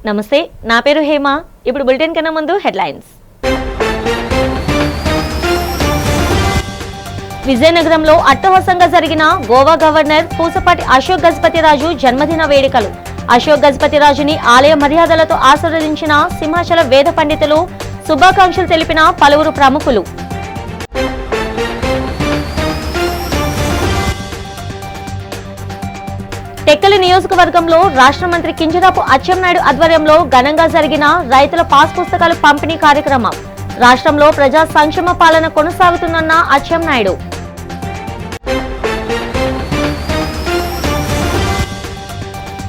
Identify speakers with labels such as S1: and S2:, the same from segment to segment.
S1: నమస్తే, నా పేరు హేమ. ఇప్పుడు బులెటిన్ కన్నా ముందు హెడ్లైన్స్. విజయనగరంలో అట్టహాసంగా జరిగిన గోవా గవర్నర్ పూసపాటి అశోక్ గజపతిరాజు జన్మదిన వేడుకలు. అశోక్ గజపతిరాజుని ఆలయ మర్యాదలతో ఆశీర్వదించిన సింహాచల వేద పండితులు, శుభాకాంక్షలు తెలిపిన పలువురు ప్రముఖులు. టెక్కలి నియోజకవర్గంలో రాష్ట్ర మంత్రి కింజరాపు అచ్చెన్నాయుడు ఆధ్వర్యంలో ఘనంగా జరిగిన రైతుల పాస్ పుస్తకాలు పంపిణీ కార్యక్రమం. రాష్ట్రంలో ప్రజా సంక్షేమ పాలన కొనసాగుతుందన్న అచ్చెన్నాయుడు.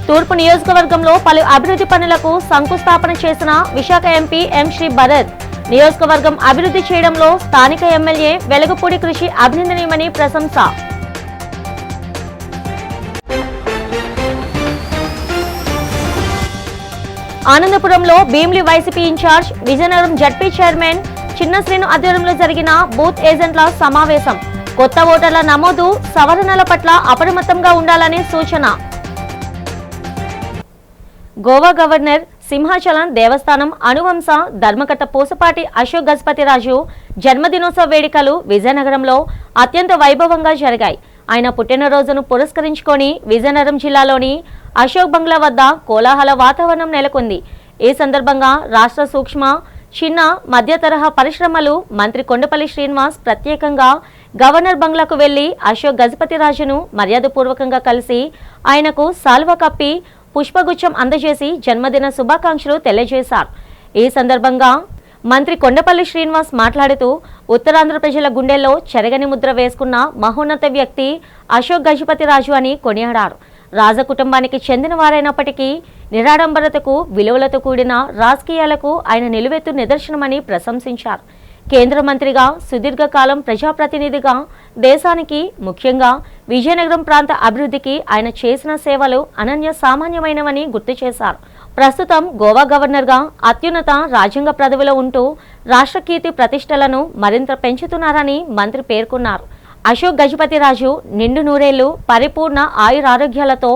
S1: తూర్పు నియోజకవర్గంలో పలు అభివృద్ధి పనులకు శంకుస్థాపన చేసిన విశాఖ ఎంపీ ఎం శ్రీ భరత్. నియోజకవర్గం అభివృద్ధి చేయడంలో స్థానిక ఎమ్మెల్యే వెలగపూడి కృషి అభినందనీయమని ప్రశంస. ఆనందపురంలో Bheemili YCP incharge, Vizianagaram ZP chairman Chinnasrinu ఆధ్వర్యంలో జరిగిన బూత్ ఏజెంట్ల సమావేశం. కొత్త ఓటర్ల నమోదు, సవరణల పట్ల అప్రమత్తంగా ఉండాలని సూచన. గోవా గవర్నర్ సింహాచలం దేవస్థానం అనువంశ ధర్మకర్త పూసపాటి అశోక్ గజపతిరాజు జన్మదినోత్సవ వేడుకలు విజయనగరంలో అత్యంత వైభవంగా జరిగాయి. ఆయన పుట్టినరోజును పురస్కరించుకొని విజయనగరం జిల్లాలోని అశోక్ బంగ్లా వద్ద కోలాహల వాతావరణం నెలకొంది. ఈ సందర్భంగా రాష్ట్ర సూక్ష్మ, చిన్న, మధ్య తరహా పరిశ్రమలు మంత్రి కొండపల్లి శ్రీనివాస్ ప్రత్యేకంగా గవర్నర్ బంగ్లాకు వెళ్లి అశోక్ గజపతిరాజును మర్యాదపూర్వకంగా కలిసి ఆయనకు సాల్వా కప్పి పుష్పగుచ్చం అందజేసి జన్మదిన శుభాకాంక్షలు తెలియజేశారు. ఈ సందర్భంగా మంత్రి కొండపల్లి శ్రీనివాస్ మాట్లాడుతూ ఉత్తరాంధ్ర ప్రజల గుండెల్లో చెరగని ముద్ర వేసుకున్న మహోన్నత వ్యక్తి అశోక్ గజపతిరాజు అని కొనియాడారు. రాజకుటుంబానికి చెందిన వారైనప్పటికీ నిరాడంబరతకు, విలువలతో కూడిన రాజకీయాలకు ఆయన నిలువెత్తు నిదర్శనమని ప్రశంసించారు. కేంద్ర మంత్రిగా, సుదీర్ఘకాలం ప్రజాప్రతినిధిగా దేశానికి, ముఖ్యంగా విజయనగరం ప్రాంత అభివృద్ధికి ఆయన చేసిన సేవలు అనన్య సామాన్యమైనవని గుర్తు చేశారు. ప్రస్తుతం గోవా గవర్నర్గా అత్యున్నత రాజ్యాంగ పదవిలో ఉంటూ రాష్ట్ర కీర్తి ప్రతిష్టలను మరింత పెంచుతున్నారని మంత్రి పేర్కొన్నారు. అశోక్ గజపతిరాజు నిండు నూరేళ్లు పరిపూర్ణ ఆయురారోగ్యాలతో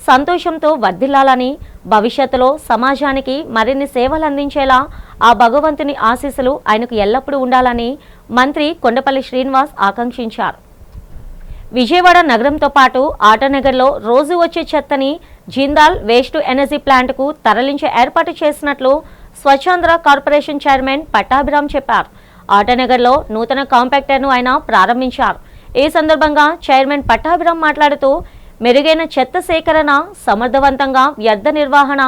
S1: సంతోషంతో వర్ధిల్లాలని, భవిష్యత్తులో సమాజానికి మరిన్ని సేవలు అందించేలా ఆ భగవంతుని ఆశీస్సులు ఆయనకు ఎల్లప్పుడూ ఉండాలని మంత్రి కొండపల్లి శ్రీనివాస్ ఆకాంక్షించారు. విజయవాడ నగరంతో పాటు ఆటోనగర్లో రోజు వచ్చే చెత్తని జిందాల్ వేస్ట్ ఎనర్జీ ప్లాంట్కు తరలించే ఏర్పాటు చేసినట్లు స్వచ్ఛాంధ్ర కార్పొరేషన్ చైర్మన్ పట్టాభిరామ్ చెప్పారు. ఆటోనగర్లో నూతన కాంపాక్టర్ను ఆయన ప్రారంభించారు. ఈ సందర్భంగా చైర్మన్ పట్టాభిరామ్ మాట్లాడుతూ మెరుగైన చెత్త సేకరణ, సమర్థవంతంగా వ్యర్థ నిర్వహణ,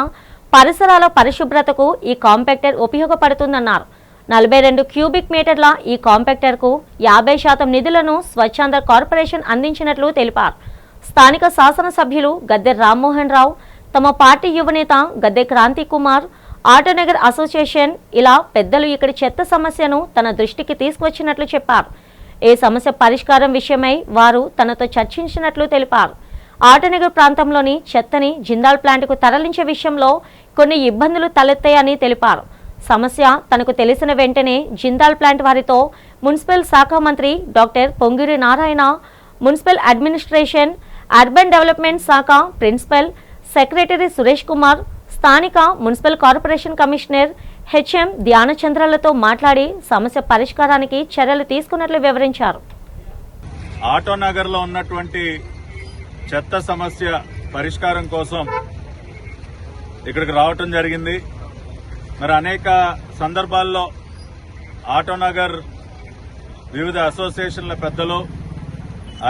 S1: పరిసరాల పరిశుభ్రతకు ఈ కాంపాక్టర్ ఉపయోగపడుతుందన్నారు. 42 క్యూబిక్ మీటర్ల ఈ కాంపాక్టర్కు 50% నిధులను స్వచ్ఛాంధ్ర కార్పొరేషన్ అందించినట్లు తెలిపారు. స్థానిక శాసనసభ్యులు గద్దె రామ్మోహన్ రావు, తమ పార్టీ యువనేత గద్దె క్రాంతి కుమార్, ఆటోనగర్ అసోసియేషన్ ఇలా పెద్దలు ఇక్కడి చెత్త సమస్యను తన దృష్టికి తీసుకువచ్చినట్లు చెప్పారు. ఈ సమస్య పరిష్కారం విషయమై వారు తనతో చర్చించినట్లు తెలిపారు. ఆటోనగర్ ప్రాంతంలోని చెత్తని జిందాల్ ప్లాంట్కు తరలించే విషయంలో కొన్ని ఇబ్బందులు తలెత్తాయని తెలిపారు. సమస్య తనకు తెలిసిన వెంటనే జిందాల్ ప్లాంట్ వారితో మున్సిపల్ శాఖ మంత్రి doctor Pongiri Narayana, municipal administration, urban development శాఖ ప్రిన్సిపల్ సెక్రటరీ సురేష్ కుమార్, స్థానిక మున్సిపల్ కార్పొరేషన్ కమిషనర్ హెచ్ఎం ధ్యానచంద్రలతో మాట్లాడి సమస్య పరిష్కారానికి చర్యలు తీసుకున్నట్లు వివరించారు.
S2: ఆటోనగర్లో ఉన్నటువంటి చెత్త సమస్య పరిష్కారం కోసం ఇక్కడికి రావటం జరిగింది. మరి అనేక సందర్భాల్లో ఆటోనగర్ వివిధ అసోసియేషన్ల పెద్దలు,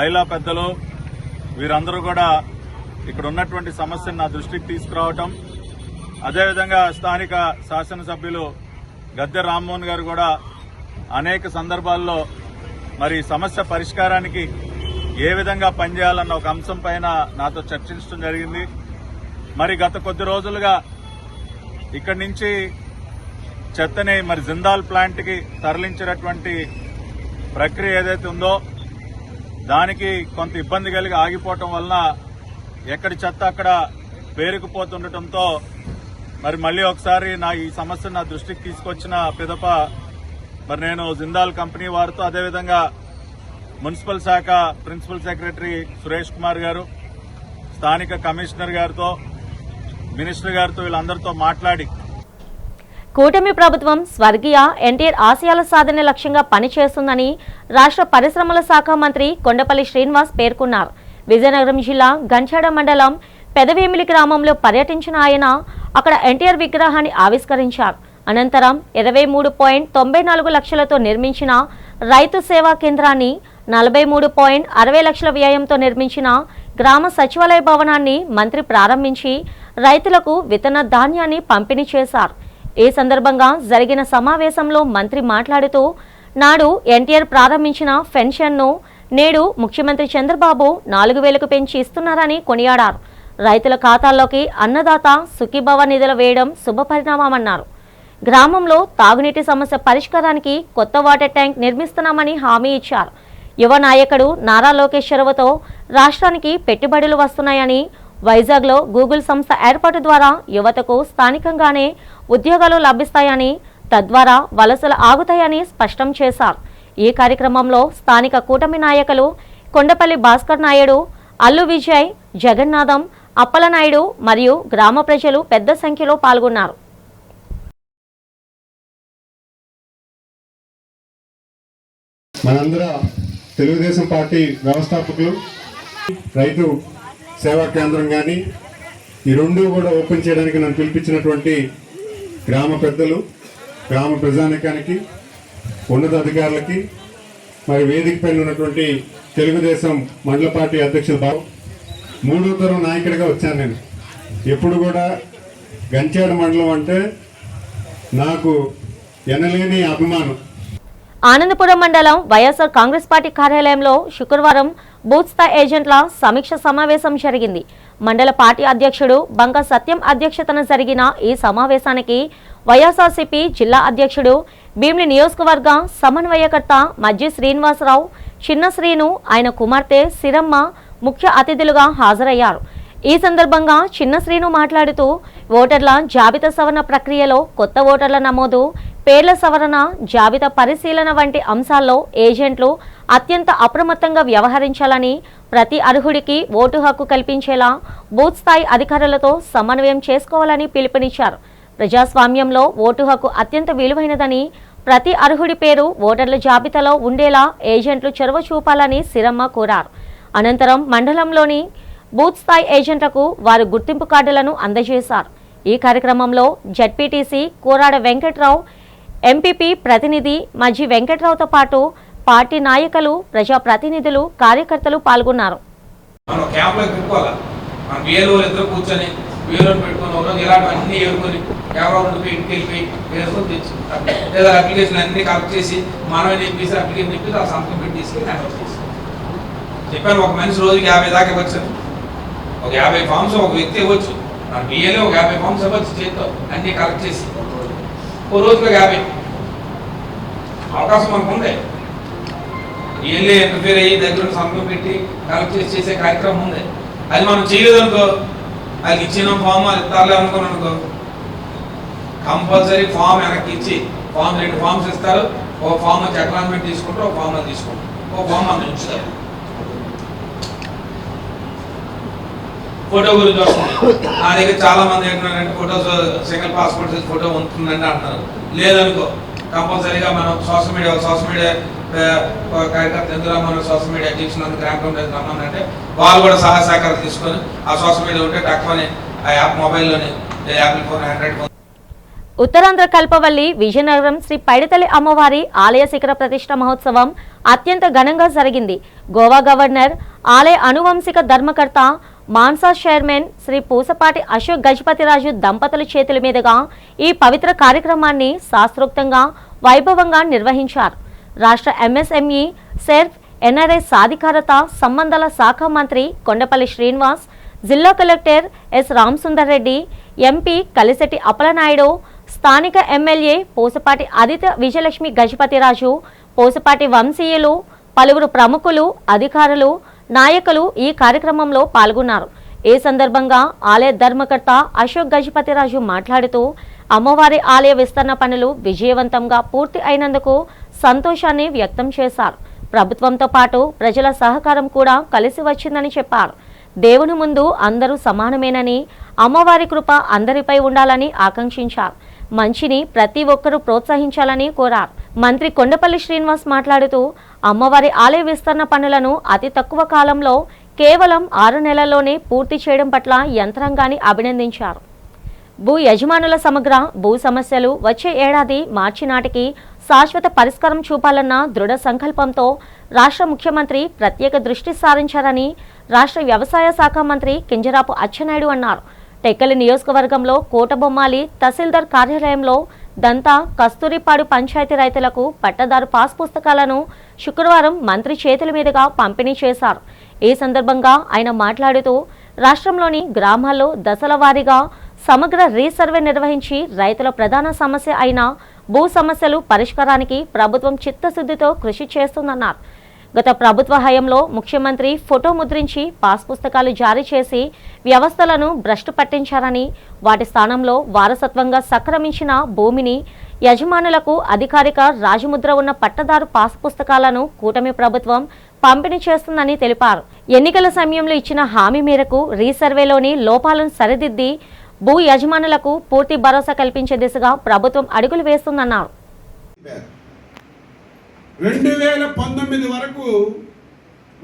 S2: ఐలా పెద్దలు వీరందరూ కూడా ఇక్కడ ఉన్నటువంటి సమస్యను నా దృష్టికి తీసుకురావటం, అదేవిధంగా స్థానిక శాసనసభ్యులు గద్దె రామ్మోహన్ గారు కూడా అనేక సందర్భాల్లో మరి సమస్య పరిష్కారానికి ఏ విధంగా పనిచేయాలన్న ఒక అంశం పైన నాతో చర్చించడం జరిగింది. మరి గత కొద్ది రోజులుగా ఇక్కడి నుంచి చెత్తని మరి జిందాల్ ప్లాంట్కి తరలించినటువంటి ప్రక్రియ ఏదైతే ఉందో దానికి కొంత ఇబ్బంది కలిగి ఆగిపోవటం వలన ఎక్కడి చెత్త అక్కడ పేరుకుపోతుండటంతో మరి మళ్లీ ఒకసారి ఈ సమస్య నా దృష్టికి తీసుకొచ్చిన పిదప మరి నేను జిందాల్ కంపెనీ వారితో, అదేవిధంగా మున్సిపల్ శాఖ ప్రిన్సిపల్ సెక్రటరీ సురేష్ కుమార్ గారు, స్థానిక కమిషనర్ గారితో మినిస్టర్ గారితో వీళ్ళందరితో మాట్లాడి
S1: కూటమి ప్రభుత్వం స్వర్గీయ ఎన్టీఆర్ ఆశయాల సాధన లక్ష్యంగా పనిచేస్తుందని రాష్ట్ర పరిశ్రమల శాఖ మంత్రి కొండపల్లి శ్రీనివాస్ పేర్కొన్నారు. విజయనగరం జిల్లా గంచాడ మండలం పెదవేమిలి గ్రామంలో పర్యటించిన ఆయన అక్కడ ఎన్టీఆర్ విగ్రహాన్ని ఆవిష్కరించారు. అనంతరం 23.94 లక్షలతో నిర్మించిన రైతు సేవా కేంద్రాన్ని, 43.60 లక్షల వ్యయంతో నిర్మించిన గ్రామ సచివాలయ భవనాన్ని మంత్రి ప్రారంభించి రైతులకు విత్తన ధాన్యాన్ని పంపిణీ చేశారు. ఈ సందర్భంగా జరిగిన సమావేశంలో మంత్రి మాట్లాడుతూ నాడు ఎన్టీఆర్ ప్రారంభించిన పెన్షన్ను నేడు ముఖ్యమంత్రి చంద్రబాబు 4,000కు పెంచి ఇస్తున్నారని కొనియాడారు. రైతుల ఖాతాల్లోకి అన్నదాత సుఖీభవ నిధులు వేయడం శుభపరిణామమన్నారు. గ్రామంలో తాగునీటి సమస్య పరిష్కారానికి కొత్త వాటర్ ట్యాంక్ నిర్మిస్తున్నామని హామీ ఇచ్చారు. యువ నాయకుడు నారా లోకేష్ చొరవతో రాష్ట్రానికి పెట్టుబడులు వస్తున్నాయని, వైజాగ్లో గూగుల్ సంస్థ ఏర్పాటు ద్వారా యువతకు స్థానికంగానే ఉద్యోగాలు లభిస్తాయని, తద్వారా వలసలు ఆగుతాయని స్పష్టం చేశారు. ఈ కార్యక్రమంలో స్థానిక కూటమి నాయకులు కొండపల్లి భాస్కర్ నాయుడు, అల్లు విజయ్, జగన్నాథం, అప్పలనాయుడు మరియు గ్రామ ప్రజలు పెద్ద సంఖ్యలో పాల్గొన్నారు.
S3: మనందర తెలుగుదేశం పార్టీ వ్యవస్థాపకులు రైతు సేవా కేంద్రం కానీ ఈ రెండు కూడా ఓపెన్ చేయడానికి నన్ను పిలిపించినటువంటి గ్రామ పెద్దలు, గ్రామ ప్రజానికానికి, ఉన్నతాధికారులకి, మరి వేదిక పైన ఉన్నటువంటి తెలుగుదేశం మండల పార్టీ అధ్యక్షులు బాబు, 3వ తరం నాయకుడిగా వచ్చాను నేను. ఎప్పుడు కూడా గంచాడ మండలం అంటే నాకు ఎనలేని అభిమానం.
S1: ఆనందపురం మండలం వైఎస్ఆర్ కాంగ్రెస్ పార్టీ కార్యాలయంలో శుక్రవారం బూత్ స్థాయి ఏజెంట్ల సమీక్ష సమావేశం జరిగింది. మండల పార్టీ అధ్యక్షుడు బంక సత్యం అధ్యక్షతన జరిగిన ఈ సమావేశానికి వైఎస్ఆర్సీపీ జిల్లా అధ్యక్షుడు, భీమిలి నియోజకవర్గ సమన్వయకర్త మజ్జి శ్రీనివాసరావు, చిన్న శ్రీను, ఆయన కుమార్తె సిరమ్మ ముఖ్య అతిథులుగా హాజరయ్యారు. ఈ సందర్భంగా చిన్న శ్రీను మాట్లాడుతూ ఓటర్ల జాబితా సవరణ ప్రక్రియలో కొత్త ఓటర్ల నమోదు, పేర్ల సవరణ, జాబితా పరిశీలన వంటి అంశాల్లో ఏజెంట్లు అత్యంత అప్రమత్తంగా వ్యవహరించాలని, ప్రతి అర్హుడికి ఓటు హక్కు కల్పించేలా బూత్ స్థాయి అధికారులతో సమన్వయం చేసుకోవాలని పిలుపునిచ్చారు. ప్రజాస్వామ్యంలో ఓటు హక్కు అత్యంత విలువైనదని, ప్రతి అర్హుడి పేరు ఓటర్ల జాబితాలో ఉండేలా ఏజెంట్లు చొరవ చూపాలని సిరమ్మ కోరారు. అనంతరం మండలంలోని బూత్ స్థాయి ఏజెంట్లకు వారి గుర్తింపు కార్డులను అందజేశారు. ఈ కార్యక్రమంలో జడ్పీటీసీ కోరాడ వెంకట్రావు, ఎంపీపీ ప్రతినిధి మజ్జి వెంకట్రావుతో పాటు పార్టీ నాయకులు, ప్రజాప్రతినిధులు, కార్యకర్తలు పాల్గొన్నారు.
S4: చెప్పాను, ఒక మనిషి రోజుకి 50 దాకా ఇవ్వచ్చు, ఒక 50 ఫామ్స్ ఒక వ్యక్తి ఇవ్వచ్చు. మన బిఏలో ఒక 50 ఫామ్స్ ఇవ్వచ్చు చేతితో అన్ని కలెక్ట్ చేసి, ఓ రోజుకి 50 అవకాశం మనకు ఉంది. బిఏలో ఇంటర్ఫియర్ అయ్యి దగ్గర సంతకం పెట్టి కలెక్ట్ చేసి చేసే కార్యక్రమం ఉంది. అది మనం చేయలేదు అనుకో, అది ఇచ్చిన ఫామ్ అది ఇస్తారులే అనుకున్నాను అనుకో, కంపల్సరీ ఫామ్ వెనక్కి ఇచ్చి 2 ఫామ్స్ ఇస్తారు. ఒక ఫామ్ వచ్చి అక్నాలజ్మెంట్ తీసుకుంటారు, ఒక ఫామ్ అది తీసుకుంటారు, ఒక ఫామ్ మనం ఉంచుతారు. ఫోటో గురించి వస్తుంది. నా దగ్గర చాలా మంది ఏంటంటే photos single passport size photo ఉంటుందంటే అంటున్నారు. లేదనుకో, కంపల్సరీగా మనం సోషల్ మీడియా కార్యకర్త ఎందుకు మనం సోషల్ మీడియా అధ్యక్షులు అంత గ్రామ కమిటీ రమ్మనంటే వాళ్ళు కూడా సహాయ సహకారం తీసుకొని ఆ సోషల్ మీడియా ఉంటే తక్కువని ఆ యాప్ మొబైల్లోని Apple phone, Android phone.
S1: Uttarandhra కల్పవల్లి విజయనగరం శ్రీ పైడితల్లి అమ్మవారి ఆలయ శిఖర ప్రతిష్ఠ మహోత్సవం అత్యంత ఘనంగా జరిగింది. గోవా గవర్నర్, ఆలయ అనువంశిక ధర్మకర్త, మాన్సా చైర్మన్ శ్రీ పూసపాటి అశోక్ గజపతిరాజు దంపతుల చేతుల మీదుగా ఈ పవిత్ర కార్యక్రమాన్ని శాస్త్రోక్తంగా వైభవంగా నిర్వహించారు. రాష్ట్ర ఎంఎస్ఎంఈ, సెర్ఫ్, ఎన్ఆర్ఐ సాధికారత సంబంధాల శాఖ మంత్రి కొండపల్లి శ్రీనివాస్, జిల్లా collector S Ramasundar Reddy, MP Kalisetti Appalanaidu, స్థానిక ఎమ్మెల్యే పూసపాటి ఆదిత్య విజయలక్ష్మి గజపతిరాజు, పూసపాటి వంశీయులు, పలువురు ప్రముఖులు, అధికారులు, నాయకులు ఈ కార్యక్రమంలో పాల్గొన్నారు. ఈ సందర్భంగా ఆలయ ధర్మకర్త అశోక్ గజపతిరాజు మాట్లాడుతూ అమ్మవారి ఆలయ విస్తరణ పనులు విజయవంతంగా పూర్తి అయినందుకు సంతోషాన్ని వ్యక్తం చేశారు. ప్రభుత్వంతో పాటు ప్రజల సహకారం కూడా కలిసి వచ్చిందని చెప్పారు. దేవుని ముందు అందరూ సమానమేనని, అమ్మవారి కృప అందరిపై ఉండాలని ఆకాంక్షించారు. మంచిని ప్రతి ఒక్కరూ ప్రోత్సహించాలని కోరారు. మంత్రి కొండపల్లి శ్రీనివాస్ మాట్లాడుతూ అమ్మవారి ఆలయ విస్తరణ పనులను అతి తక్కువ కాలంలో కేవలం 6 నెలల్లోనే పూర్తి చేయడం పట్ల యంత్రాంగాన్ని అభినందించారు. భూ యజమానుల సమగ్ర భూ సమస్యలు వచ్చే ఏడాది మార్చి నాటికి శాశ్వత పరిష్కారం చూపాలన్న దృఢ సంకల్పంతో రాష్ట్ర ముఖ్యమంత్రి ప్రత్యేక దృష్టి సారించారని రాష్ట్ర వ్యవసాయ శాఖ మంత్రి కింజరాపు అచ్చెన్నాయుడు అన్నారు. టెక్కలి నియోజకవర్గంలో కోటబొమ్మాలి తహసీల్దార్ కార్యాలయంలో దంతా కస్తూరిపాడు పంచాయతీ రైతులకు పట్టదారు పాస్ పుస్తకాలను శుక్రవారం మంత్రి చేతుల మీదుగా పంపిణీ చేశారు. ఈ సందర్భంగా ఆయన మాట్లాడుతూ రాష్ట్రంలోని గ్రామాల్లో దశల వారీగా సమగ్ర రీసర్వే నిర్వహించి రైతుల ప్రధాన సమస్య అయిన భూ సమస్యలు పరిష్కారానికి ప్రభుత్వం చిత్తశుద్ధితో కృషి చేస్తుందన్నారు. గత ప్రభుత్వ హయాంలో ముఖ్యమంత్రి ఫోటో ముద్రించి పాస్ పుస్తకాలు జారీ చేసి వ్యవస్థలను భ్రష్టు పట్టించారని, వాటి స్థానంలో వారసత్వంగా సంక్రమించిన భూమిని యజమానులకు అధికారిక రాజముద్ర ఉన్న పట్టదారు పాస్ పుస్తకాలను కూటమి ప్రభుత్వం పంపిణీ చేస్తుందని తెలిపారు. ఎన్నికల సమయంలో ఇచ్చిన హామీ మేరకు రీసర్వేలోని లోపాలను సరిదిద్ది భూ యజమానులకు పూర్తి భరోసా కల్పించే దిశగా ప్రభుత్వం అడుగులు వేస్తుందన్నారు.
S5: 2019 వరకు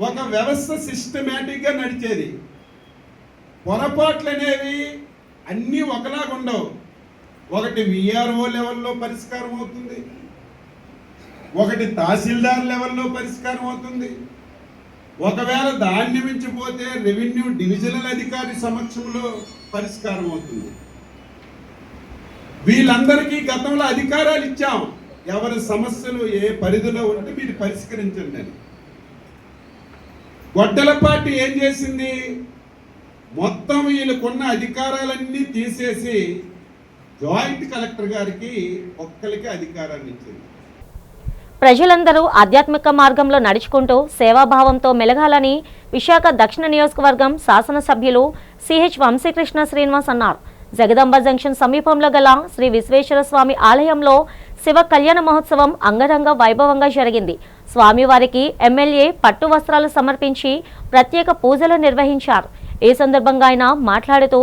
S5: ఒక వ్యవస్థ సిస్టమేటిక్గా నడిచేది. పొరపాట్లు అనేవి అన్నీ ఒకలాగా ఉండవు. ఒకటి విఆర్ఓ లెవెల్లో పరిష్కారం అవుతుంది, ఒకటి తహసీల్దార్ లెవెల్లో పరిష్కారం అవుతుంది, ఒకవేళ దాన్ని మించిపోతే రెవెన్యూ డివిజనల్ అధికారి సమక్షంలో పరిష్కారం అవుతుంది. వీళ్ళందరికీ గతంలో అధికారాలు ఇచ్చాం, ఎవరి సమస్యలు ఏ పరిధిలో ఉంటే మీరు పరిష్కరించండి అని. గొడ్డలపాటి ఏం చేసింది, మొత్తం వీళ్ళకున్న అధికారాలన్నీ తీసేసి జాయింట్ కలెక్టర్ గారికి ఒక్కరికి అధికారాన్ని ఇచ్చింది.
S1: ప్రజలందరూ ఆధ్యాత్మిక మార్గంలో నడుచుకుంటూ సేవాభావంతో మెలగాలని విశాఖ దక్షిణ నియోజకవర్గం శాసనసభ్యులు సిహెచ్ వంశీకృష్ణ శ్రీనివాస్ అన్నారు. జగదంబ జంక్షన్ సమీపంలో గల శ్రీ విశ్వేశ్వర స్వామి ఆలయంలో శివ కళ్యాణ మహోత్సవం అంగరంగ వైభవంగా జరిగింది. స్వామివారికి ఎమ్మెల్యే పట్టు వస్త్రాలు సమర్పించి ప్రత్యేక పూజలు నిర్వహించారు. ఈ సందర్భంగా ఆయన మాట్లాడుతూ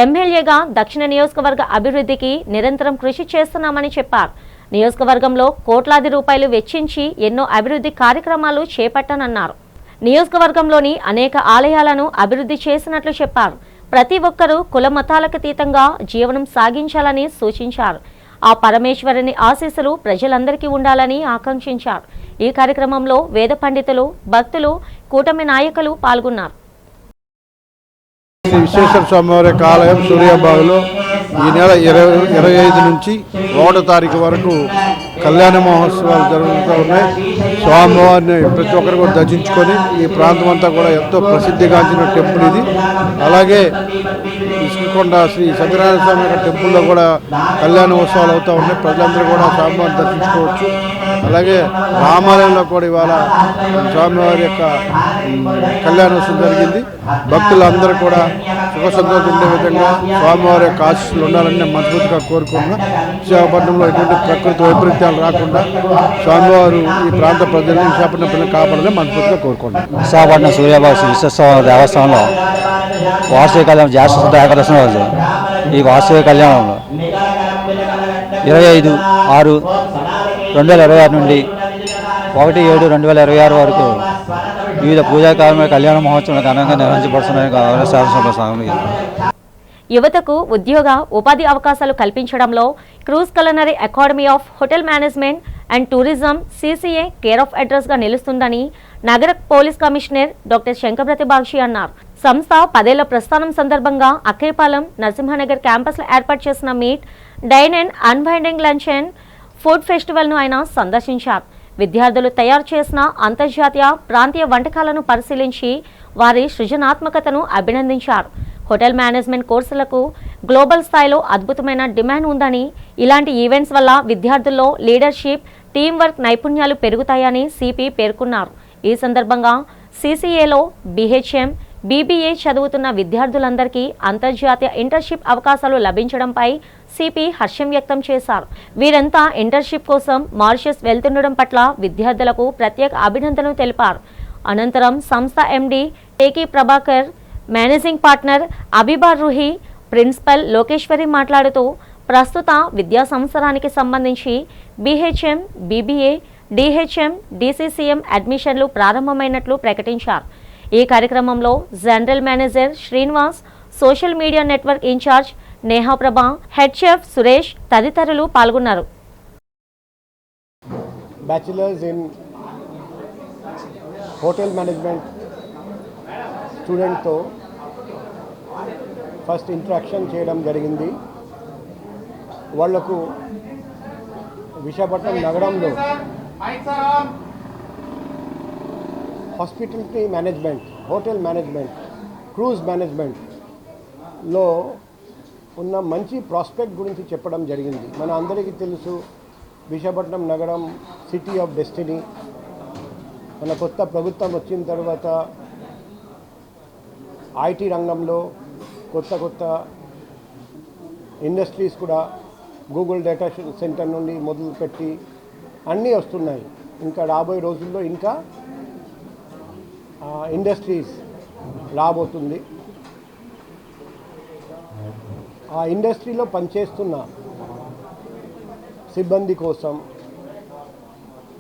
S1: ఎమ్మెల్యేగా దక్షిణ నియోజకవర్గ అభివృద్ధికి నిరంతరం కృషి చేస్తున్నామని చెప్పారు. నియోజకవర్గంలో కోట్లాది రూపాయలు వెచ్చించి ఎన్నో అభివృద్ధి కార్యక్రమాలు చేపట్టానన్నారు. నియోజకవర్గంలోని అనేక ఆలయాలను అభివృద్ధి చేసినట్లు చెప్పారు. ప్రతి ఒక్కరూ కుల మతాలకు అతీతంగా జీవనం సాగించాలని సూచించారు. ఆ పరమేశ్వరుని ఆశీస్సులు ప్రజలందరికీ ఉండాలని ఆకాంక్షించారు. ఈ కార్యక్రమంలో వేద పండితులు, భక్తులు, కూటమి నాయకులు పాల్గొన్నారు.
S6: శ్రీ విశ్వేశ్వర స్వామివారి ఆలయం సూర్యాబాగులో ఈ నెల 25 నుంచి 1వ తారీఖు వరకు కళ్యాణ మహోత్సవాలు జరుగుతూ ఉన్నాయి. స్వామివారిని ప్రతి ఒక్కరు కూడా దర్శించుకొని ఈ ప్రాంతం అంతా కూడా ఎంతో ప్రసిద్ధిగాంచిన టెంపుల్ ఇది. అలాగే ఇసుకొండ శ్రీ సత్యనారాయణ స్వామి యొక్క టెంపుల్లో కూడా కళ్యాణ ఉత్సవాలు అవుతూ ఉన్నాయి. ప్రజలందరూ కూడా స్వామివారిని దర్శించుకోవచ్చు. అలాగే రామాలయంలో కూడా ఇవాళ స్వామివారి యొక్క కళ్యాణోత్సవం జరిగింది. భక్తులందరూ కూడా సుఖ సంతోషం ఉండే విధంగా స్వామివారి యొక్క ఆశీస్సులు ఉండాలని నేను మనస్ఫూర్తిగా కోరుకుంటున్నా. విశాఖపట్నంలో ఎటువంటి ప్రకృతి వైపరీత్యాలు రాకుండా స్వామివారు ఈ ప్రాంత ప్రజలను విశాఖపట్నం ప్రజలను కాపాడాలని మనస్ఫూర్తిగా కోరుకుంటున్నాను.
S7: విశాఖపట్నం సూర్యాబాగు విశ్వేశ్వర దేవస్థానంలో వార్షిక కళ్యాణం జ్యేష్ఠ ఏకాదశి రోజు ఈ వార్షిక కళ్యాణంలో 25/6/2026 నుండి 1/7/2026 వరకు వివిధ పూజా కార్యక్రమాలు కళ్యాణ మహోత్సవం ఘనంగా నిర్వహించబడుతున్నాయి.
S1: యువతకు ఉద్యోగ ఉపాధి అవకాశాలు కల్పించడంలో cruise culinary academy of hotel management and tourism CCA care of address గా నిలుస్తుందని నగర పోలీస్ కమిషనర్ డాక్టర్ శంకరప్రతి బాక్షి అన్నారు. సంస్థ 10 ఏళ్ల ప్రస్థానం సందర్భంగా అక్కేపాలెం, నరసింహనగర్ క్యాంపస్లో ఏర్పాటు చేసిన meet, dine and unwinding lunch and food ఫెస్టివల్ను ఆయన సందర్శించారు. విద్యార్థులు తయారు చేసిన అంతర్జాతీయ, ప్రాంతీయ వంటకాలను పరిశీలించి వారి సృజనాత్మకతను అభినందించారు. హోటల్ మేనేజ్మెంట్ కోర్సులకు గ్లోబల్ స్థాయిలో అద్భుతమైన డిమాండ్ ఉందని, ఇలాంటి ఈవెంట్స్ వల్ల విద్యార్థుల్లో లీడర్షిప్, టీం వర్క్ నైపుణ్యాలు పెరుగుతాయని సిపి పేర్కొన్నారు. ఈ సందర్భంగా CCAలో BHM, BBA చదువుతున్న విద్యార్థులందరికీ అంతర్జాతీయ ఇంటర్న్షిప్ అవకాశాలు లభించడంపై సిపి హర్షం వ్యక్తం చేశారు. వీరంతా ఇంటర్న్షిప్ కోసం మారిషస్ వెళ్తుండడం పట్ల విద్యార్థులకు ప్రత్యేక అభినందనలు తెలిపారు. అనంతరం సంస్థ MD Teki Prabhakar managing partner Abibar Ruhi, principal Lokeswari మాట్లాడుతూ ప్రస్తుత విద్యా సంవత్సరానికి సంబంధించి BHM, BBA, DHM, DCCM అడ్మిషన్లు ప్రారంభమైనట్లు ప్రకటించారు. ఈ కార్యక్రమంలో general manager Srinivas, social media network incharge Nehaprabha, head chef Suresh తదితరులు పాల్గొన్నారు.
S8: బ్యాచిలర్స్ ఇన్ హోటల్ మేనేజ్మెంట్ స్టూడెంట్తో ఫస్ట్ ఇంట్రాక్షన్ చేయడం జరిగింది. వాళ్లకు విశాఖపట్నం నగరంలో hospitality management, hotel management, cruise మేనేజ్మెంట్లో ఉన్న మంచి ప్రాస్పెక్ట్ గురించి చెప్పడం జరిగింది. మన అందరికీ తెలుసు విశాఖపట్నం నగరం సిటీ ఆఫ్ డెస్టినీ. మన కొత్త ప్రభుత్వం వచ్చిన తర్వాత IT రంగంలో కొత్త ఇండస్ట్రీస్ కూడా గూగుల్ డేటా సెంటర్ నుండి మొదలుపెట్టి అన్నీ వస్తున్నాయి. ఇంకా రాబోయే రోజుల్లో ఇంకా ఇండస్ట్రీస్ రాబోతుంది. ఆ ఇండస్ట్రీలో పనిచేస్తున్న సిబ్బంది కోసం,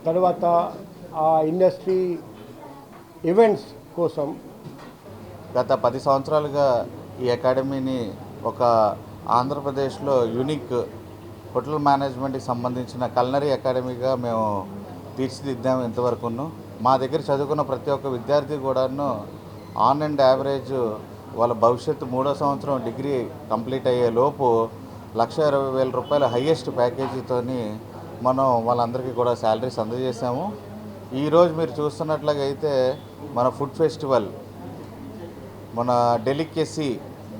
S8: తర్వాత ఆ ఇండస్ట్రీ ఈవెంట్స్ కోసం
S9: గత 10 సంవత్సరాలుగా ఈ అకాడమీని ఒక ఆంధ్రప్రదేశ్లో యూనిక్ హోటల్ మేనేజ్మెంట్కి సంబంధించిన కల్నరీ అకాడమీగా మేము తీర్చిదిద్దాము. ఇంతవరకును మా దగ్గర చదువుకున్న ప్రతి ఒక్క విద్యార్థి కూడాను ఆన్ అండ్ యావరేజ్ వాళ్ళ భవిష్యత్తు 3వ సంవత్సరం డిగ్రీ కంప్లీట్ అయ్యే లోపు 1,20,000 రూపాయల హయ్యెస్ట్ ప్యాకేజీతోని మనం వాళ్ళందరికీ కూడా శాలరీస్ అందజేసాము. ఈరోజు మీరు చూస్తున్నట్లుగా అయితే మన ఫుడ్ ఫెస్టివల్, మన డెలికేసీ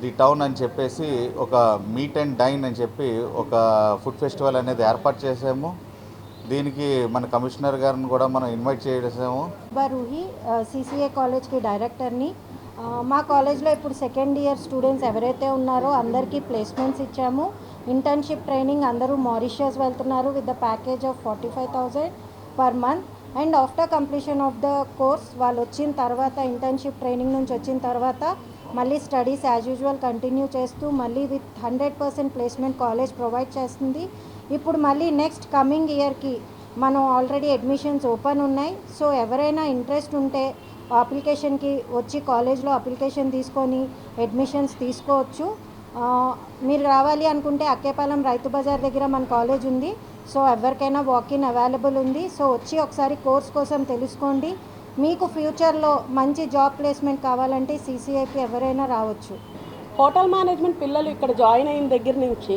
S9: ది టౌన్ అని చెప్పేసి ఒక మీట్ అండ్ డైన్ అని చెప్పి ఒక ఫుడ్ ఫెస్టివల్ అనేది ఏర్పాటు చేసాము. దీనికి మన కమిషనర్ గారిని కూడా మనం ఇన్వైట్ చేసాము.
S10: రూహి, CCA కాలేజ్కి డైరెక్టర్ని. మా కాలేజ్లో ఇప్పుడు సెకండ్ ఇయర్ స్టూడెంట్స్ ఎవరైతే ఉన్నారో అందరికీ ప్లేస్మెంట్స్ ఇచ్చాము. ఇంటర్న్షిప్ ట్రైనింగ్ అందరూ మారిషియస్ వెళ్తున్నారు with the package of 45,000 per month. And after completion of the course వాళ్ళు వచ్చిన తర్వాత, ఇంటర్న్షిప్ ట్రైనింగ్ నుంచి వచ్చిన తర్వాత మళ్ళీ స్టడీస్ యాజ్ యూజువల్ కంటిన్యూ చేస్తూ మళ్ళీ విత్ 100% ప్లేస్మెంట్ కాలేజ్ ప్రొవైడ్ చేస్తుంది. ఇప్పుడు మళ్ళీ నెక్స్ట్ కమింగ్ ఇయర్కి మనం ఆల్రెడీ అడ్మిషన్స్ ఓపెన్ ఉన్నాయి. సో ఎవరైనా ఇంట్రెస్ట్ ఉంటే అప్లికేషన్కి వచ్చి కాలేజ్లో అప్లికేషన్ తీసుకొని అడ్మిషన్స్ తీసుకోవచ్చు. మీరు రావాలి అనుకుంటే అక్కేపాలెం రైతు బజార్ దగ్గర మన కాలేజ్ ఉంది. సో ఎవరికైనా వాకిన్ అవైలబుల్ ఉంది. సో వచ్చి ఒకసారి కోర్స్ కోసం తెలుసుకోండి. మీకు ఫ్యూచర్లో మంచి జాబ్ ప్లేస్మెంట్ కావాలంటే CCAకి ఎవరైనా రావచ్చు.
S11: హోటల్ మేనేజ్మెంట్ పిల్లలు ఇక్కడ జాయిన్ అయిన దగ్గర నుంచి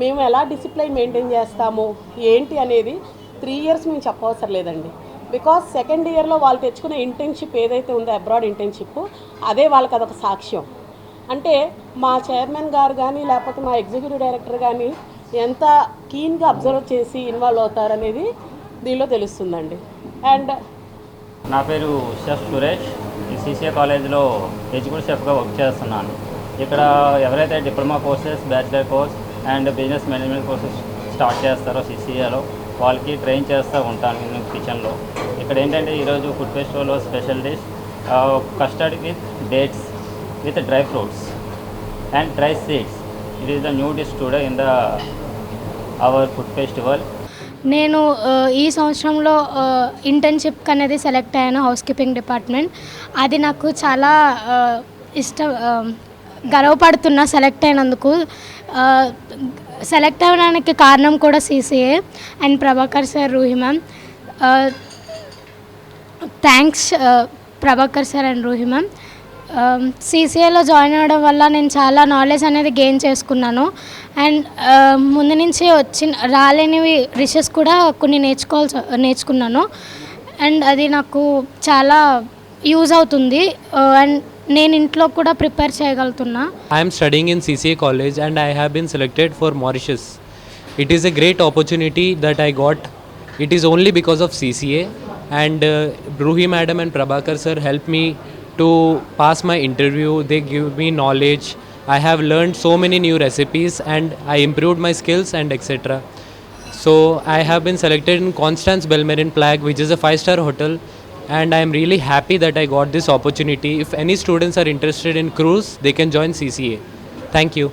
S11: మేము ఎలా డిసిప్లైన్ మెయింటైన్ చేస్తాము ఏంటి అనేది 3 years మేము చెప్పవసరం లేదండి. బికాస్ సెకండ్ ఇయర్లో వాళ్ళు తెచ్చుకునే ఇంటర్న్షిప్ ఏదైతే ఉందో అబ్రాడ్ ఇంటర్న్షిప్, అదే వాళ్ళకి అదొక సాక్ష్యం. అంటే మా చైర్మన్ గారు కానీ లేకపోతే మా ఎగ్జిక్యూటివ్ డైరెక్టర్ కానీ ఎంత కీన్గా అబ్జర్వ్ చేసి ఇన్వాల్వ్ అవుతారనేది దీనిలో తెలుస్తుందండి. అండ్
S12: నా పేరు షెఫ్ సురేష్. ఈ CCA కాలేజ్లో ఎగ్జిక్యూటివ్ షెఫ్గా వర్క్ చేస్తున్నాను. ఇక్కడ ఎవరైతే diploma courses, bachelor course and business management courses start చేస్తారో CCAలో వాళ్ళకి ట్రైన్ చేస్తూ ఉంటాను నేను కిచెన్లో. ఇక్కడ ఏంటంటే ఈరోజు ఫుడ్ ఫెస్టివల్లో special dish custard with dates with dry fruits and dry seeds. It is the new dish today in the our food festival.
S13: నేను ఈ సంవత్సరంలో ఇంటర్న్షిప్ అనేది సెలెక్ట్ అయ్యాను, హౌస్ కీపింగ్ డిపార్ట్మెంట్. అది నాకు చాలా గర్వపడుతున్నా సెలెక్ట్ అయినందుకు. సెలెక్ట్ అవ్వడానికి కారణం కూడా CCA and Prabhakar sir, Ruhi ma'am. Thanks Prabhakar sir and Ruhi ma'am. CCAలో జాయిన్ అవ్వడం వల్ల నేను చాలా నాలెడ్జ్ అనేది గెయిన్ చేసుకున్నాను. అండ్ ముందు నుంచి రాలేనివి డిషెస్ కూడా కొన్ని నేర్చుకున్నాను. అండ్ అది నాకు చాలా యూజ్ అవుతుంది. అండ్ నేను ఇంట్లో కూడా ప్రిపేర్ చేయగలుగుతున్నా.
S14: I'm studying in CCA college and I have been selected for Mauritius. It is a great opportunity that I got. It is only because of CCA అండ్ Ruhi madam and Prabhakar sir helped me to pass my interview. They give me knowledge. I have learned so many new recipes and I improved my skills and etc. So I have been selected in Constance Belmarin Plague, which is a 5-star hotel and I am really happy that I got this opportunity. If any students are interested in cruise, they can join CCA. Thank you.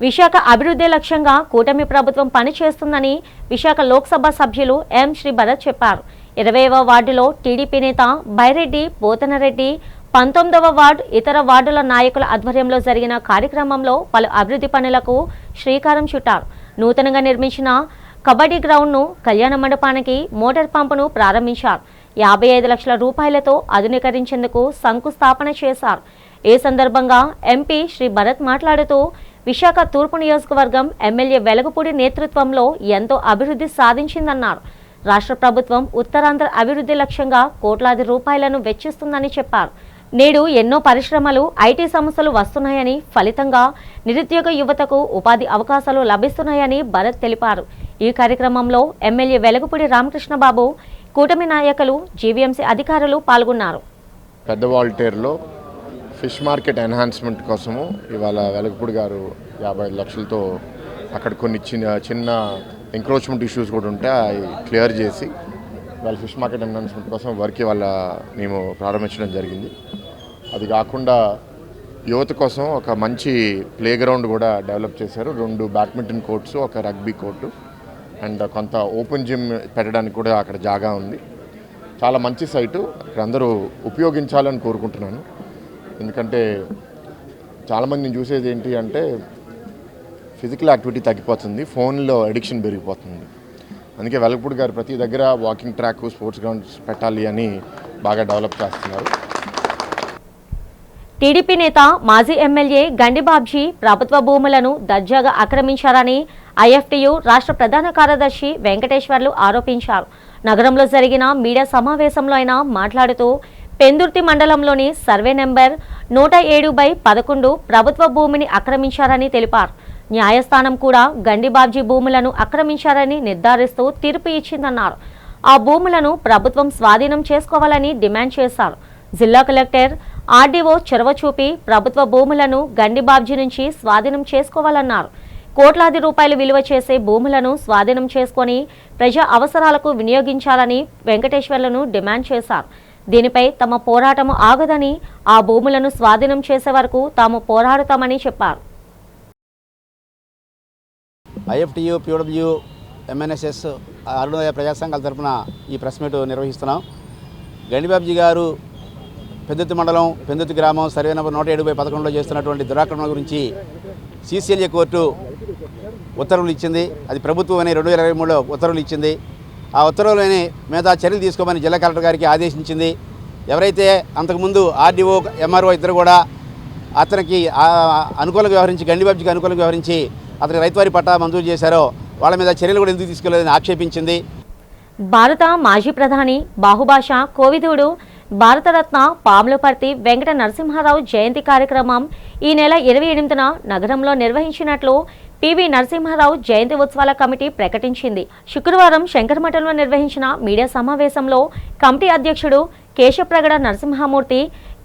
S1: Visakha అభివృద్ధి లక్ష్యంగా కూటమి ప్రభుత్వం పనిచేస్తుందని విశాఖ లోక్సభ సభ్యులు ఎం శ్రీ భరత్ చెప్పారు. 20వ వార్డులో TDP నేత Byreddy Pothanareddy, 19వ ward ఇతర వార్డుల నాయకుల ఆధ్వర్యంలో జరిగిన కార్యక్రమంలో పలు అభివృద్ధి పనులకు శ్రీకారం చుట్టారు. నూతనంగా నిర్మించిన కబడ్డీ గ్రౌండ్ను, కళ్యాణ మండపానికి మోటార్ పంపును ప్రారంభించారు. 55 లక్షల రూపాయలతో ఆధునీకరించేందుకు శంకుస్థాపన చేశారు. ఈ సందర్భంగా ఎంపీ శ్రీ భరత్ మాట్లాడుతూ విశాఖ తూర్పు నియోజకవర్గం ఎమ్మెల్యే వెలగపూడి నేతృత్వంలో ఎంతో అభివృద్ధి సాధించిందన్నారు. రాష్ట్ర ప్రభుత్వం ఉత్తరాంధ్ర అభివృద్ధి లక్ష్యంగా కోట్లాది రూపాయలను వెచ్చిస్తుందని చెప్పారు. నేడు ఎన్నో పరిశ్రమలు, ఐటీ సంస్థలు వస్తున్నాయని, ఫలితంగా నిరుద్యోగ యువతకు ఉపాధి అవకాశాలు లభిస్తున్నాయని భరత్ తెలిపారు. ఈ కార్యక్రమంలో ఎమ్మెల్యే వెలగపూడి రామకృష్ణబాబు, కూటమి నాయకులు, జీవీఎంసీ అధికారులు పాల్గొన్నారు.
S15: పెద్ద వాల్టేర్లో ఫిష్ మార్కెట్ ఎన్హాన్స్మెంట్ కోసము ఇవాళ వెలగపూడి గారు 55 లక్షలతో అక్కడ కొన్ని చిన్న ఎంక్రోచ్మెంట్ ఇష్యూస్ కూడా ఉంటే అవి క్లియర్ చేసి వాళ్ళ ఫిష్ మార్కెట్ ఎన్హాన్స్మెంట్ కోసం వర్క్ ఇవాళ మేము ప్రారంభించడం జరిగింది. అది కాకుండా యువత కోసం ఒక మంచి ప్లే గ్రౌండ్ కూడా డెవలప్ చేశారు. 2 బ్యాడ్మింటన్ కోర్ట్స్, ఒక రగ్బీ కోర్టు అండ్ కొంత ఓపెన్ జిమ్ పెట్టడానికి కూడా అక్కడ జాగా ఉంది. చాలా మంచి సైటు, ఇక్కడ అందరూ ఉపయోగించాలని కోరుకుంటున్నాను. ఎందుకంటే చాలామంది నేను చూసేది ఏంటి అంటే ఫిజికల్ యాక్టివిటీ తగ్గిపోతుంది, ఫోన్లో అడిక్షన్ పెరిగిపోతుంది. అందుకే వెలగపూడి గారు ప్రతి దగ్గర వాకింగ్ ట్రాక్, స్పోర్ట్స్ గ్రౌండ్స్ పెట్టాలి అని బాగా డెవలప్ చేస్తున్నారు.
S1: టీడీపీ నేత మాజీ ఎమ్మెల్యే గండిబాబ్జీ ప్రభుత్వ భూములను దర్జాగా ఆక్రమించారని ఐఎఫ్టీయూ రాష్ట్ర ప్రధాన కార్యదర్శి వెంకటేశ్వర్లు ఆరోపించారు. నగరంలో జరిగిన మీడియా సమావేశంలో ఆయన మాట్లాడుతూ పెందుర్తి మండలంలోని సర్వే నెంబర్ 107/11 ప్రభుత్వ భూమిని ఆక్రమించారని తెలిపారు. న్యాయస్థానం కూడా గండిబాబ్జీ భూములను ఆక్రమించారని నిర్ధారిస్తూ తీర్పు ఇచ్చిందన్నారు. ఆ భూములను ప్రభుత్వం స్వాధీనం చేసుకోవాలని డిమాండ్ చేశారు. జిల్లా కలెక్టర్, ఆర్డీఓ చొరవ చూపి ప్రభుత్వ భూములను గండిబాబ్జీ నుంచి స్వాధీనం చేసుకోవాలన్నారు. కోట్లాది రూపాయలు విలువ చేసే భూములను స్వాధీనం చేసుకుని ప్రజా అవసరాలకు వినియోగించాలని వెంకటేశ్వర్లను డిమాండ్ చేశారు. దీనిపై తమ పోరాటం ఆగదని, ఆ భూములను స్వాధీనం చేసే వరకు తాము పోరాడుతామని చెప్పారు.
S16: ఐఎఫ్టీయూ, పీడబ్ల్యూ, ఎంఎన్ఎస్ఎస్, అరుణోదయ ప్రజా సంఘాల తరఫున ఈ ప్రెస్ మీట్ నిర్వహిస్తున్నాం. గండిబాబ్జీ గారు పెందుర్తి మండలం, పెందుర్తి గ్రామం, సర్వే నెంబర్ 107/11లో చేస్తున్నటువంటి దురాక్రమణ గురించి సిసిఎల్ఏ కోర్టు ఉత్తర్వులు ఇచ్చింది. అది ప్రభుత్వం అనే 2023లో ఉత్తర్వులు ఇచ్చింది. ఆ ఉత్తర్వులని మీద చర్యలు తీసుకోమని జిల్లా కలెక్టర్ గారికి ఆదేశించింది. ఎవరైతే అంతకుముందు ఆర్డీఓ, ఎంఆర్ఓ ఇద్దరు కూడా అతనికి అనుకూలంగా వ్యవహరించి, గండిబాబ్జీకి అనుకూలంగా వ్యవహరించి అతనికి రైతువారీ పట్టా మంజూరు చేశారో వాళ్ళ మీద చర్యలు కూడా ఎందుకు తీసుకోలేదని ఆక్షేపించింది.
S1: భారత మాజీ ప్రధాని, బాహుభాష కోవిదుడు, భారతరత్న పాములపర్తి వెంకట నరసింహారావు జయంతి కార్యక్రమం ఈ నెల 28న నగరంలో నిర్వహించినట్లు పివి నరసింహారావు జయంతి ఉత్సవాల కమిటీ ప్రకటించింది. శుక్రవారం శంకరమఠంలో నిర్వహించిన మీడియా సమావేశంలో కమిటీ అధ్యక్షుడు కేశప్రగడ నరసింహమూర్తి,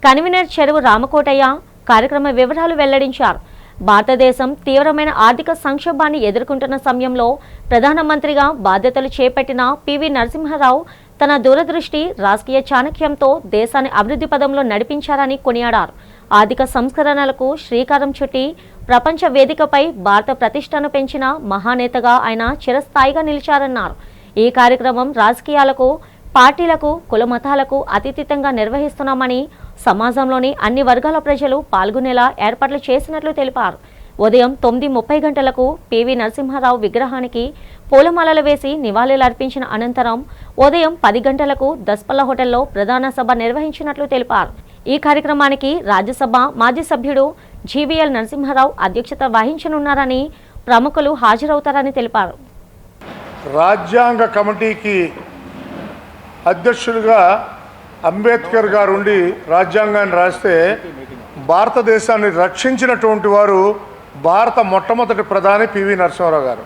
S1: కన్వీనర్ చెరువు రామకోటయ్య కార్యక్రమ వివరాలు వెల్లడించారు. భారతదేశం తీవ్రమైన ఆర్థిక సంక్షోభాన్ని ఎదుర్కొంటున్న సమయంలో ప్రధానమంత్రిగా బాధ్యతలు చేపట్టిన పివి నరసింహారావు తన దూరదృష్టి, రాజకీయ చాణక్యంతో దేశాన్ని అభివృద్ధి పదంలో నడిపించారని కొనియాడారు. ఆర్థిక సంస్కరణలకు శ్రీకారం చుట్టి ప్రపంచ వేదికపై భారత ప్రతిష్టను పెంచిన మహానేతగా ఆయన చిరస్థాయిగా నిలిచారన్నారు. ఈ కార్యక్రమం రాజకీయాలకు, పార్టీలకు, కుల మతాలకు అతీతంగా నిర్వహిస్తున్నామని, సమాజంలోని అన్ని వర్గాల ప్రజలు పాల్గొనేలా ఏర్పాట్లు చేసినట్లు తెలిపారు. ఉదయం 9:30 గంటలకు పివి నరసింహారావు విగ్రహానికి పూలమాలలు వేసి నివాళులర్పించిన అనంతరం ఉదయం 10 గంటలకు దస్పల్ల హోటల్లో ప్రధాన సభ నిర్వహించినట్లు తెలిపారు. ఈ కార్యక్రమానికి రాజ్యసభ మాజీ సభ్యుడు జీవీఎల్ నరసింహారావు అధ్యక్షత వహించనున్నారని, ప్రముఖులు హాజరవుతారని తెలిపారు.
S17: రాజ్యాంగ కమిటీకి అధ్యక్షులుగా అంబేద్కర్ గారు ఉండి రాజ్యాంగాన్ని రాస్తే భారతదేశాన్ని రక్షించినటువంటి వారు భారత మొట్టమొదటి ప్రధాని పివి నరసింహారావు గారు.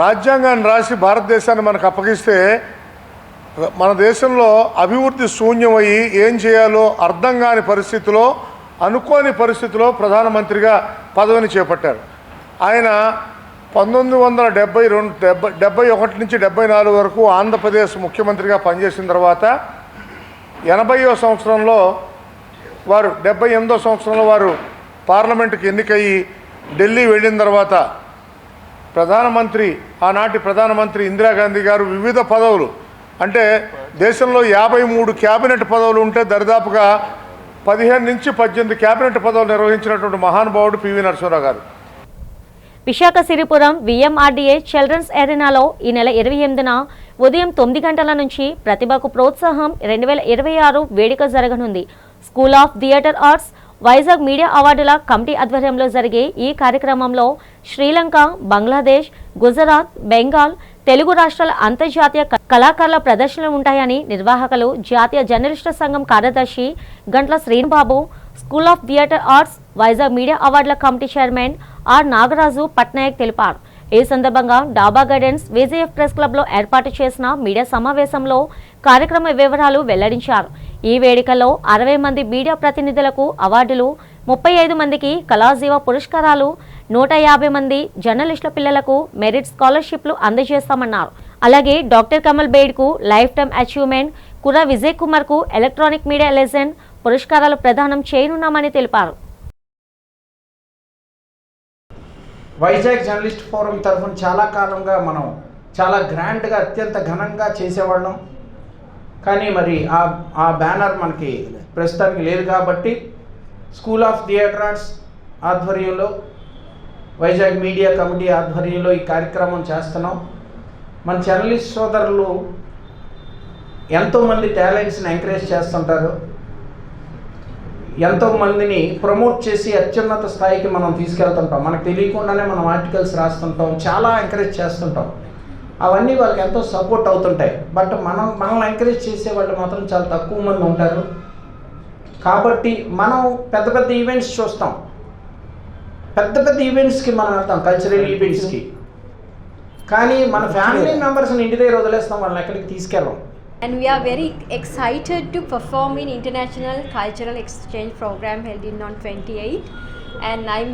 S17: రాజ్యాంగాన్ని రాసి భారతదేశాన్ని మనకు అప్పగిస్తే మన దేశంలో అభివృద్ధి శూన్యమయ్యి ఏం చేయాలో అర్థం కాని పరిస్థితిలో, అనుకోని పరిస్థితిలో ప్రధానమంత్రిగా పదవిని చేపట్టారు. ఆయన 1971 నుంచి 74 వరకు ఆంధ్రప్రదేశ్ ముఖ్యమంత్రిగా పనిచేసిన తర్వాత 80వ సంవత్సరంలో వారు 78వ సంవత్సరంలో వారు పార్లమెంటుకి ఎన్నికయ్యి ఢిల్లీ వెళ్ళిన తర్వాత ఆనాటి ప్రధానమంత్రి ఇందిరాగాంధీ గారు వివిధ పదవులు అంటే దేశంలో 53 క్యాబినెట్ పదవులు ఉంటే దరిదాపుగా 15 నుంచి 18 క్యాబినెట్ పదవులు నిర్వహించినటువంటి మహానుభావుడు పివి నరసింహరావు గారు.
S1: విశాఖ సిరిపురం విఎంఆర్డీఏ చిల్డ్రన్స్ ఎరీనాలో ఈ నెల 28న ఉదయం 9 గంటల నుంచి ప్రతిభకు ప్రోత్సాహం 2026 వేడుక జరగనుంది. School of theatre arts Vizag media అవార్డుల కమిటీ ఆధ్వర్యంలో జరిగే ఈ కార్యక్రమంలో శ్రీలంక, బంగ్లాదేశ్, గుజరాత్, బెంగాల్, తెలుగు రాష్ట్రాల అంతర్జాతీయ కళాకారుల ప్రదర్శనలు ఉంటాయని నిర్వాహకులు జాతీయ జర్నలిస్టుల సంఘం కార్యదర్శి Gantla Srinibabu, school of theatre arts Vizag media అవార్డుల committee chairman R Nagaraju Patnaik తెలిపారు. ఈ సందర్భంగా డాబా గార్డెన్స్ విజేఎఫ్ ప్రెస్ క్లబ్లో ఏర్పాటు చేసిన మీడియా సమావేశంలో కార్యక్రమ వివరాలు వెల్లడించారు. ఈ వేడుకలో 60 మంది మీడియా ప్రతినిధులకు అవార్డులు, 35 మందికి కళాజీవ పురస్కారాలు, 150 మంది జర్నలిస్టుల పిల్లలకు మెరిట్ స్కాలర్షిప్లు అందజేస్తామన్నారు. అలాగే డాక్టర్ కమల్ బేడ్కు lifetime achievement, Kurra Vijay కుమార్కు ఎలక్ట్రానిక్ మీడియా లెజెండ్ పురస్కారాలు ప్రదానం చేయనున్నామని తెలిపారు.
S18: వైజాగ్ జర్నలిస్ట్ ఫోరం తరఫున చాలా కాలంగా మనం చాలా గ్రాండ్గా అత్యంత ఘనంగా చేసేవాళ్ళం. కానీ మరి ఆ బ్యానర్ మనకి ప్రస్తుతానికి లేదు కాబట్టి స్కూల్ ఆఫ్ థియేటర్ ఆర్ట్స్ ఆధ్వర్యంలో వైజాగ్ మీడియా కమిటీ ఆధ్వర్యంలో ఈ కార్యక్రమం చేస్తున్నాం. మన జర్నలిస్ట్ సోదరులు ఎంతోమంది టాలెంట్స్ని ఎంకరేజ్ చేస్తుంటారు, ఎంతోమందిని ప్రమోట్ చేసి అత్యున్నత స్థాయికి మనం తీసుకెళ్తుంటాం. మనకు తెలియకుండానే మనం ఆర్టికల్స్ రాస్తుంటాం, చాలా ఎంకరేజ్ చేస్తుంటాం. అవన్నీ వాళ్ళకి ఎంతో సపోర్ట్ అవుతుంటాయి. బట్ మనల్ని ఎంకరేజ్ చేసే వాళ్ళు మాత్రం చాలా తక్కువ మంది ఉంటారు. కాబట్టి మనం పెద్ద పెద్ద ఈవెంట్స్ చూస్తాం, పెద్ద ఈవెంట్స్కి మనం వెళ్తాం, కల్చరల్ ఈవెంట్స్కి. కానీ మన ఫ్యామిలీ మెంబర్స్ని ఇంటి దగ్గర వదిలేస్తాం, వాళ్ళని ఎక్కడికి తీసుకెళ్ళాం.
S19: And we are very excited to perform in International Cultural Exchange Program held in on 28. And I'm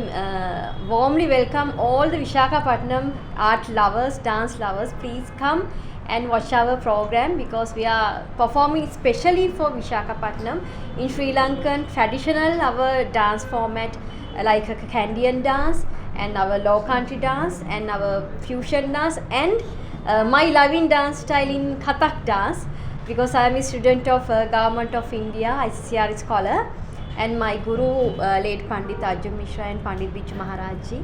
S19: warmly welcome all the Visakhapatnam art lovers, dance lovers. Please come and watch our program because we are performing specially for Visakhapatnam in Sri Lankan traditional our dance format like a Kandyan dance and our low country dance and our fusion dance and my loving dance style in Kathak dance because I am a student of Government of India ICCR scholar and my guru late Pandit Arjun Mishra and Pandit Biju Maharaj ji.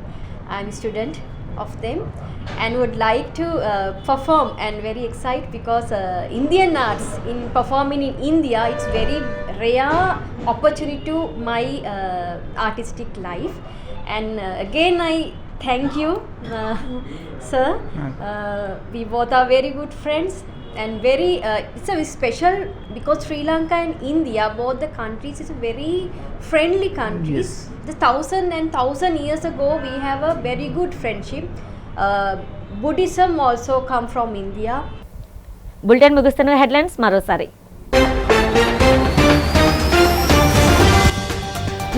S19: I am a student of them and would like to perform and very excited because Indian arts in performing in India it's very rare opportunity to my artistic life and again I thank you sir. We both are very good friends and very it's a special because Sri Lanka and India both the countries is a very friendly countries. Yes. The 1,000 years ago we have a very good friendship. Buddhism also come from India.
S1: Bulletin ముగిస్తున్న headlines మరోసారి.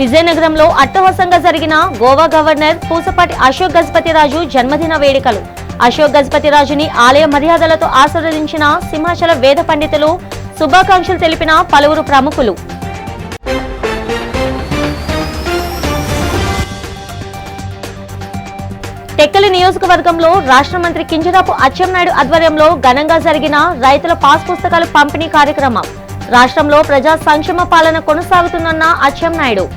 S1: విజయనగరంలో అట్టహాసంగా జరిగిన Goa governor Pusapati Ashok Gajapathiraju జన్మదిన వేడుకలు. అశోక్ గజపతిరాజుని ఆలయ మర్యాదలతో ఆశీర్వదించిన సింహాచల వేద పండితులు, శుభాకాంక్షలు తెలిపిన పలువురు ప్రముఖులు. టెక్కలి నియోజకవర్గంలో రాష్ట్ర మంత్రి కింజరాపు అచ్చెన్నాయుడు ఆధ్వర్యంలో ఘనంగా జరిగిన రైతుల పాస్ పుస్తకాలు పంపిణీ కార్యక్రమం. రాష్ట్రంలో ప్రజా సంక్షేమ పాలన కొనసాగుతుందన్న అచ్చెన్నాయుడు.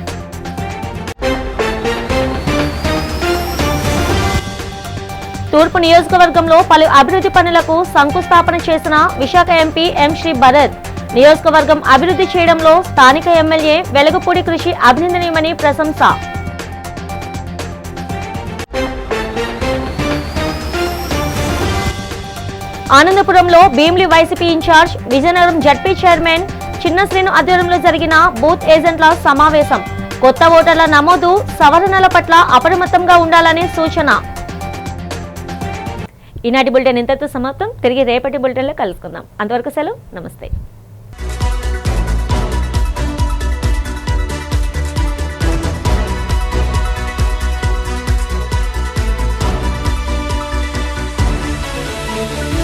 S1: తూర్పు నియోజకవర్గంలో పలు అభివృద్ధి పనులకు శంకుస్థాపన చేసిన విశాఖ ఎంపీ ఎం శ్రీ భరత్. నియోజకవర్గం అభివృద్ధి చేయడంలో స్థానిక ఎమ్మెల్యే వెలగపూడి కృషి అభినందనీయమని ప్రశంస. ఆనందపురంలో Bheemili YCP incharge, Vizianagaram ZP chairman Chinna Srinu ఆధ్వర్యంలో జరిగిన బూత్ ఏజెంట్ల సమావేశం. కొత్త ఓటర్ల నమోదు, సవరణల పట్ల అప్రమత్తంగా ఉండాలని సూచన. ఈనాటి బులెటిన్ ఇంతతో సమాప్తం. తిరిగి రేపటి బులెటిన్లో కలుసుకుందాం. అంతవరకు సెలవు. నమస్తే. Thank you.